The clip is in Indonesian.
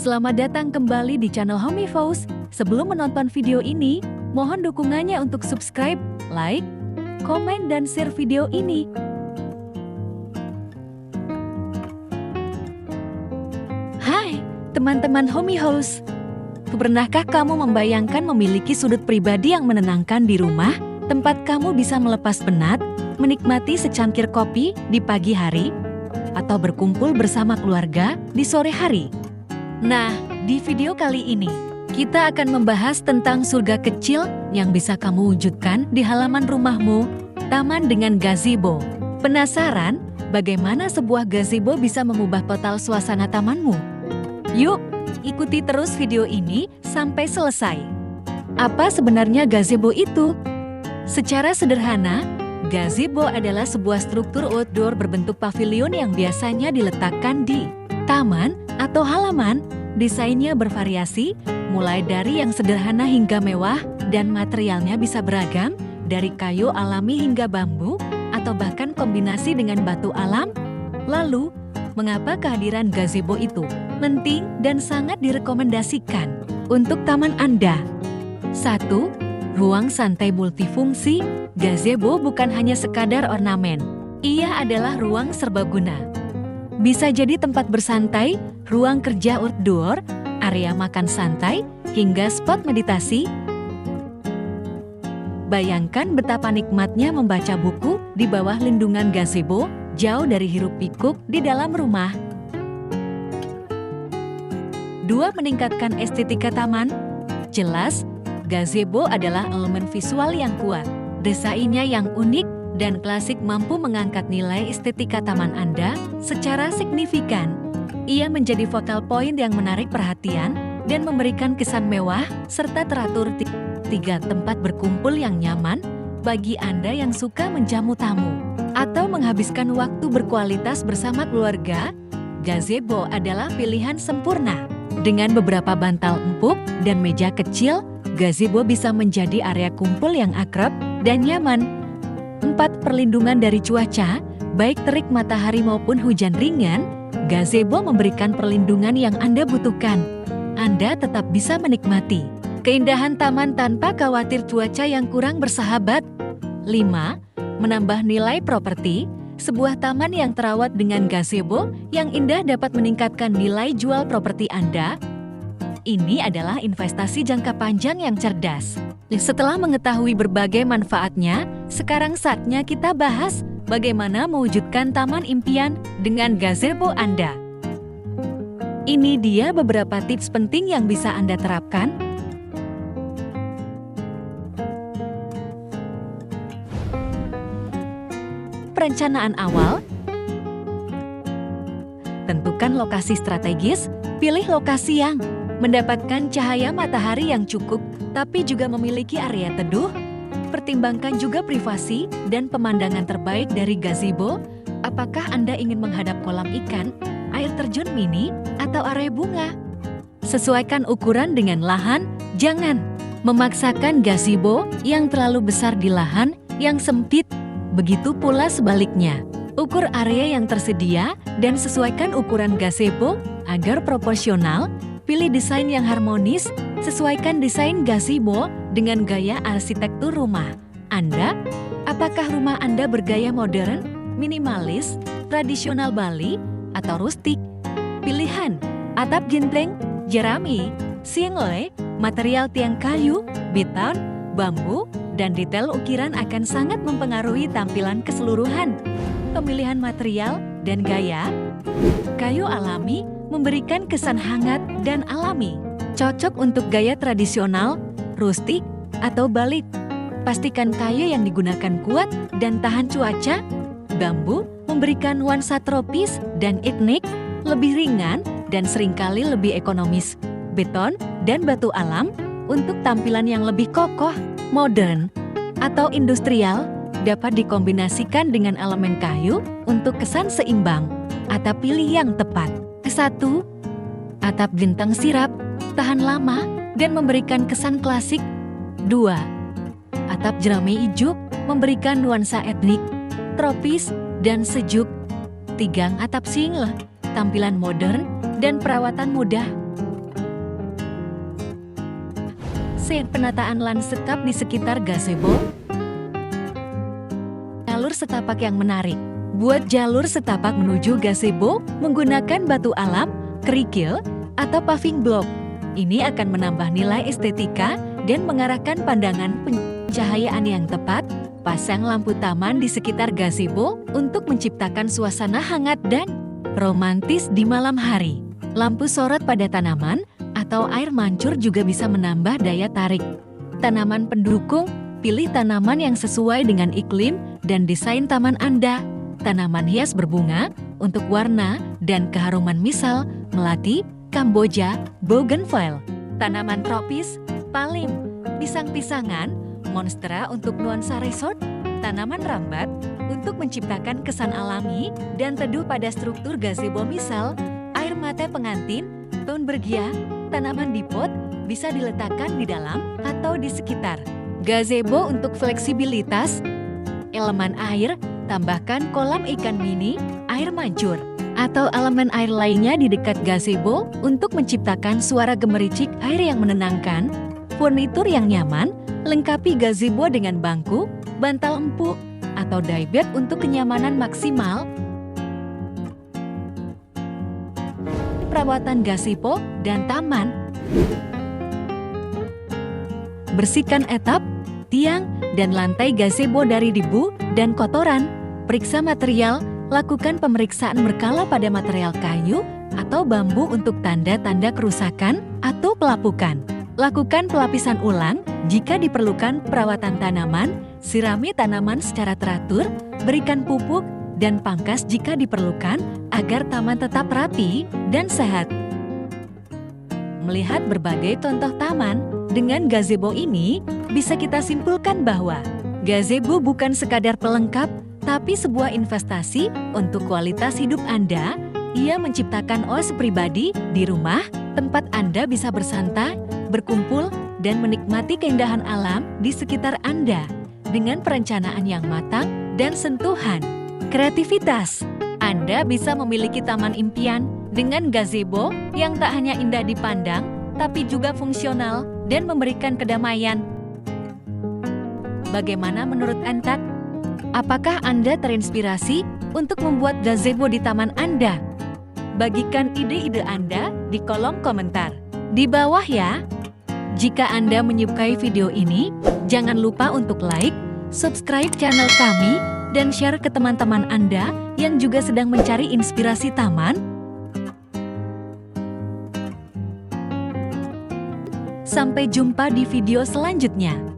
Selamat datang kembali di channel Homey House. Sebelum menonton video ini, mohon dukungannya untuk subscribe, like, komen, dan share video ini. Hai, teman-teman Homey House. Pernahkah kamu membayangkan memiliki sudut pribadi yang menenangkan di rumah, tempat kamu bisa melepas penat, menikmati secangkir kopi di pagi hari, atau berkumpul bersama keluarga di sore hari? Nah, di video kali ini, kita akan membahas tentang surga kecil yang bisa kamu wujudkan di halaman rumahmu, taman dengan gazebo. Penasaran bagaimana sebuah gazebo bisa mengubah total suasana tamanmu? Yuk, ikuti terus video ini sampai selesai. Apa sebenarnya gazebo itu? Secara sederhana, gazebo adalah sebuah struktur outdoor berbentuk pavilion yang biasanya diletakkan di taman atau halaman. Desainnya bervariasi, mulai dari yang sederhana hingga mewah, dan materialnya bisa beragam, dari kayu alami hingga bambu, atau bahkan kombinasi dengan batu alam. Lalu, mengapa kehadiran gazebo itu penting dan sangat direkomendasikan untuk taman Anda? 1. Ruang santai multifungsi. Gazebo bukan hanya sekadar ornamen. Ia adalah ruang serbaguna. Bisa jadi tempat bersantai, ruang kerja outdoor, area makan santai, hingga spot meditasi. Bayangkan betapa nikmatnya membaca buku di bawah lindungan gazebo, jauh dari hiruk-pikuk di dalam rumah. 2. Meningkatkan estetika taman. Jelas, gazebo adalah elemen visual yang kuat. Desainnya yang unik dan klasik mampu mengangkat nilai estetika taman Anda secara signifikan. Ia menjadi focal point yang menarik perhatian dan memberikan kesan mewah serta teratur. 3. Tempat berkumpul yang nyaman bagi Anda yang suka menjamu tamu atau menghabiskan waktu berkualitas bersama keluarga. Gazebo adalah pilihan sempurna. Dengan beberapa bantal empuk dan meja kecil, gazebo bisa menjadi area kumpul yang akrab dan nyaman. 4. Perlindungan dari cuaca, baik terik matahari maupun hujan ringan. Gazebo memberikan perlindungan yang Anda butuhkan. Anda tetap bisa menikmati keindahan taman tanpa khawatir cuaca yang kurang bersahabat. 5. Menambah nilai properti. Sebuah taman yang terawat dengan gazebo yang indah dapat meningkatkan nilai jual properti Anda. Ini adalah investasi jangka panjang yang cerdas. Setelah mengetahui berbagai manfaatnya, sekarang saatnya kita bahas bagaimana mewujudkan taman impian dengan gazebo Anda. Ini dia beberapa tips penting yang bisa Anda terapkan. Perencanaan awal. Tentukan lokasi strategis, pilih lokasi yang mendapatkan cahaya matahari yang cukup, tapi juga memiliki area teduh. Pertimbangkan juga privasi dan pemandangan terbaik dari gazebo. Apakah Anda ingin menghadap kolam ikan, air terjun mini, atau area bunga? Sesuaikan ukuran dengan lahan, jangan memaksakan gazebo yang terlalu besar di lahan yang sempit. Begitu pula sebaliknya. Ukur area yang tersedia dan sesuaikan ukuran gazebo agar proporsional. Pilih desain yang harmonis, sesuaikan desain gazebo dengan gaya arsitektur rumah Anda. Apakah rumah Anda bergaya modern, minimalis, tradisional Bali, atau rustik? Pilihan atap genting, jerami, single, material tiang kayu, beton, bambu, dan detail ukiran akan sangat mempengaruhi tampilan keseluruhan. Pemilihan material dan gaya. Kayu alami memberikan kesan hangat dan alami. Cocok untuk gaya tradisional, rustik, atau balik. Pastikan kayu yang digunakan kuat dan tahan cuaca. Bambu memberikan nuansa tropis dan etnik, lebih ringan dan seringkali lebih ekonomis. Beton dan batu alam untuk tampilan yang lebih kokoh, modern, atau industrial dapat dikombinasikan dengan elemen kayu untuk kesan seimbang. Atap pilih yang tepat. 1. Atap genteng sirap, tahan lama, dan memberikan kesan klasik. 2. Atap jerami ijuk, memberikan nuansa etnik, tropis, dan sejuk. 3. Atap single, tampilan modern dan perawatan mudah. Penataan lanskap di sekitar gazebo. Jalur setapak yang menarik. Buat jalur setapak menuju gazebo menggunakan batu alam, kerikil, atau paving block. Ini akan menambah nilai estetika dan mengarahkan pandangan pencahayaan yang tepat. Pasang lampu taman di sekitar gazebo untuk menciptakan suasana hangat dan romantis di malam hari. Lampu sorot pada tanaman atau air mancur juga bisa menambah daya tarik. Tanaman pendukung, pilih tanaman yang sesuai dengan iklim dan desain taman Anda. Tanaman hias berbunga untuk warna dan keharuman misal melati, kamboja, bougainville. Tanaman tropis, palim, pisang-pisangan, monstera untuk nuansa resort. Tanaman rambat untuk menciptakan kesan alami dan teduh pada struktur gazebo misal air mate pengantin, thunbergia. Tanaman di pot bisa diletakkan di dalam atau di sekitar gazebo untuk fleksibilitas. Elemen air, tambahkan kolam ikan mini, air mancur, atau elemen air lainnya di dekat gazebo untuk menciptakan suara gemericik air yang menenangkan. Furnitur yang nyaman, lengkapi gazebo dengan bangku, bantal empuk, atau daybed untuk kenyamanan maksimal. Perawatan gazebo dan taman. Bersihkan atap, tiang, dan lantai gazebo dari debu dan kotoran. Periksa material, lakukan pemeriksaan berkala pada material kayu atau bambu untuk tanda-tanda kerusakan atau pelapukan. Lakukan pelapisan ulang jika diperlukan perawatan tanaman, sirami tanaman secara teratur, berikan pupuk, dan pangkas jika diperlukan agar taman tetap rapi dan sehat. Melihat berbagai contoh taman, dengan gazebo ini bisa kita simpulkan bahwa gazebo bukan sekadar pelengkap, tapi sebuah investasi untuk kualitas hidup Anda. Ia menciptakan oase pribadi di rumah, tempat Anda bisa bersantai, berkumpul, dan menikmati keindahan alam di sekitar Anda. Dengan perencanaan yang matang dan sentuhan kreativitas, Anda bisa memiliki taman impian dengan gazebo yang tak hanya indah dipandang, tapi juga fungsional dan memberikan kedamaian. Bagaimana menurut Anda? Apakah Anda terinspirasi untuk membuat gazebo di taman Anda? Bagikan ide-ide Anda di kolom komentar di bawah ya. Jika Anda menyukai video ini, jangan lupa untuk like, subscribe channel kami, dan share ke teman-teman Anda yang juga sedang mencari inspirasi taman. Sampai jumpa di video selanjutnya.